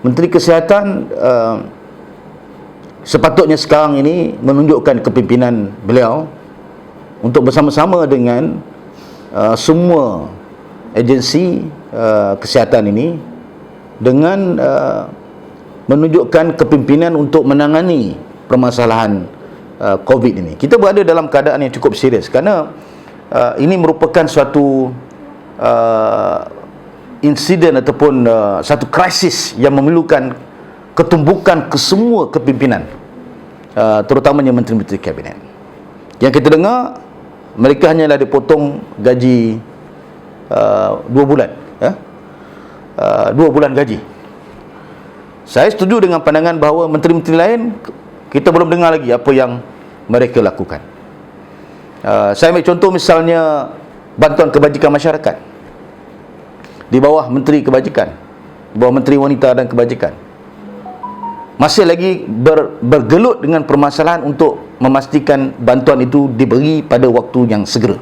Menteri Kesihatan sepatutnya sekarang ini menunjukkan kepimpinan beliau untuk bersama-sama dengan semua agensi kesihatan ini dengan menunjukkan kepimpinan untuk menangani permasalahan COVID ini. Kita berada dalam keadaan yang cukup serius kerana ini merupakan suatu insiden ataupun satu krisis yang memerlukan ketumbukan kesemua kepimpinan, terutamanya menteri-menteri kabinet. Yang kita dengar, mereka hanyalah dipotong gaji 2 bulan, 2 bulan gaji. Saya setuju dengan pandangan bahawa menteri-menteri lain kita belum dengar lagi apa yang mereka lakukan. Saya ambil contoh misalnya bantuan kebajikan masyarakat di bawah Menteri Kebajikan, di bawah Menteri Wanita dan Kebajikan, masih lagi bergelut dengan permasalahan untuk memastikan bantuan itu diberi pada waktu yang segera.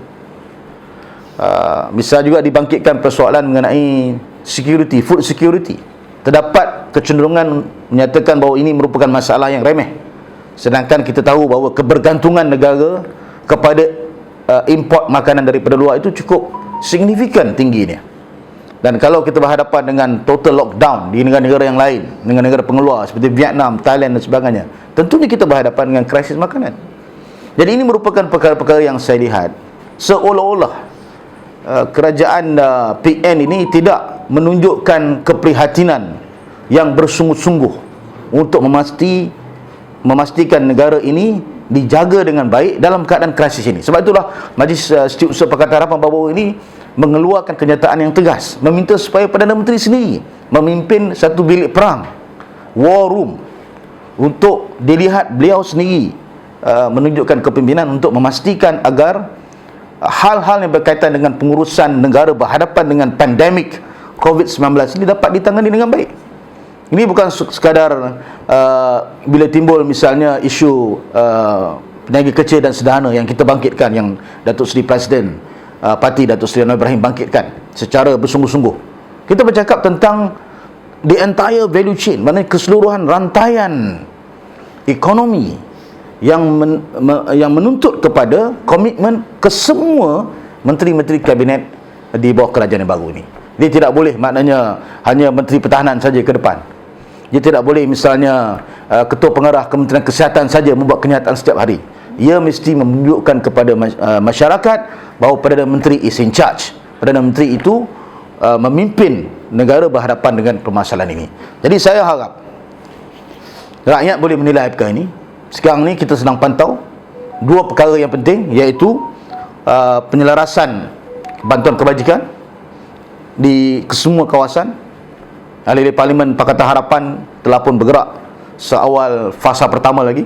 Bisa juga dibangkitkan persoalan mengenai security, food security. Terdapat kecenderungan menyatakan bahawa ini merupakan masalah yang remeh, sedangkan kita tahu bahawa kebergantungan negara kepada import makanan daripada luar itu cukup signifikan tingginya. Dan kalau kita berhadapan dengan total lockdown di negara-negara yang lain, dengan negara pengeluar seperti Vietnam, Thailand dan sebagainya, tentunya kita berhadapan dengan krisis makanan. Jadi ini merupakan perkara-perkara yang saya lihat seolah-olah kerajaan PN ini tidak menunjukkan keprihatinan yang bersungguh-sungguh untuk memastikan negara ini dijaga dengan baik dalam keadaan krisis ini. Sebab itulah Majlis Setiausaha Pakatan Harapan baru-baru ini mengeluarkan kenyataan yang tegas, meminta supaya Perdana Menteri sendiri memimpin satu bilik perang, war room, untuk dilihat beliau sendiri menunjukkan kepimpinan untuk memastikan agar hal-hal yang berkaitan dengan pengurusan negara berhadapan dengan pandemik COVID-19 ini dapat ditangani dengan baik. Ini bukan sekadar bila timbul misalnya isu peniaga kecil dan sederhana yang kita bangkitkan, yang Datuk Seri Presiden Parti Datuk Seri Anwar Ibrahim bangkitkan secara bersungguh-sungguh. Kita bercakap tentang the entire value chain, maknanya keseluruhan rantaian ekonomi yang menuntut kepada komitmen ke semua menteri-menteri kabinet di bawah kerajaan yang baru ini. Dia tidak boleh maknanya hanya menteri pertahanan saja ke depan. Dia tidak boleh misalnya ketua pengarah Kementerian Kesihatan saja membuat kenyataan setiap hari. Ia mesti menunjukkan kepada masyarakat bahawa Perdana Menteri is in charge. Perdana Menteri itu memimpin negara berhadapan dengan permasalahan ini. Jadi saya harap rakyat boleh menilai perkara ini. Sekarang ni kita sedang pantau dua perkara yang penting, iaitu penyelarasan bantuan kebajikan di kesemua kawasan. Ahli Parlimen Pakatan Harapan telah pun bergerak seawal fasa pertama lagi,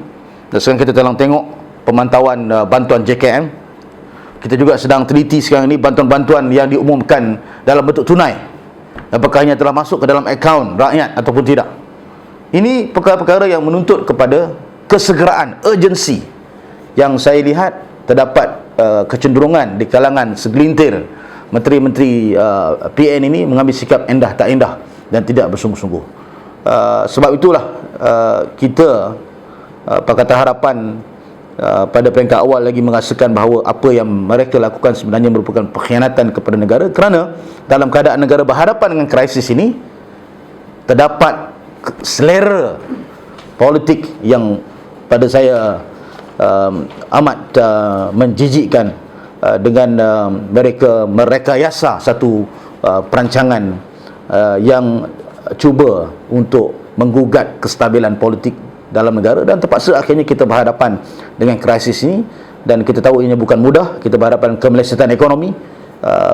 dan sekarang kita tengah tengok pemantauan bantuan JKM. Kita juga sedang teliti sekarang ini bantuan-bantuan yang diumumkan dalam bentuk tunai, apakah hanya telah masuk ke dalam akaun rakyat ataupun tidak. Ini perkara-perkara yang menuntut kepada kesegeraan, urgency, yang saya lihat terdapat kecenderungan di kalangan segelintir menteri-menteri PN ini mengambil sikap endah tak endah dan tidak bersungguh-sungguh. Sebab itulah kita Pakatan Harapan pada peringkat awal lagi merasakan bahawa apa yang mereka lakukan sebenarnya merupakan pengkhianatan kepada negara, kerana dalam keadaan negara berhadapan dengan krisis ini terdapat selera politik yang pada saya amat menjijikkan, dengan mereka merekayasa satu perancangan yang cuba untuk menggugat kestabilan politik dalam negara, dan terpaksa akhirnya kita berhadapan dengan krisis ini. Dan kita tahu ini bukan mudah. Kita berhadapan kemelesetan ekonomi.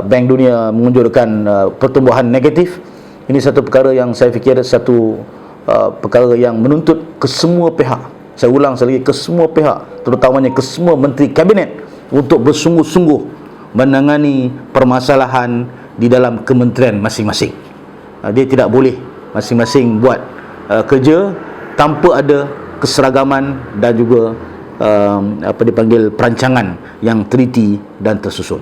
Bank Dunia mengunjurkan pertumbuhan negatif. Ini satu perkara yang saya fikir satu perkara yang menuntut ke semua pihak, saya ulang sekali lagi, ke semua pihak, terutamanya ke semua menteri kabinet, untuk bersungguh-sungguh menangani permasalahan di dalam kementerian masing-masing. Dia tidak boleh masing-masing buat kerja tanpa ada keseragaman dan juga apa dipanggil perancangan yang teliti dan tersusun.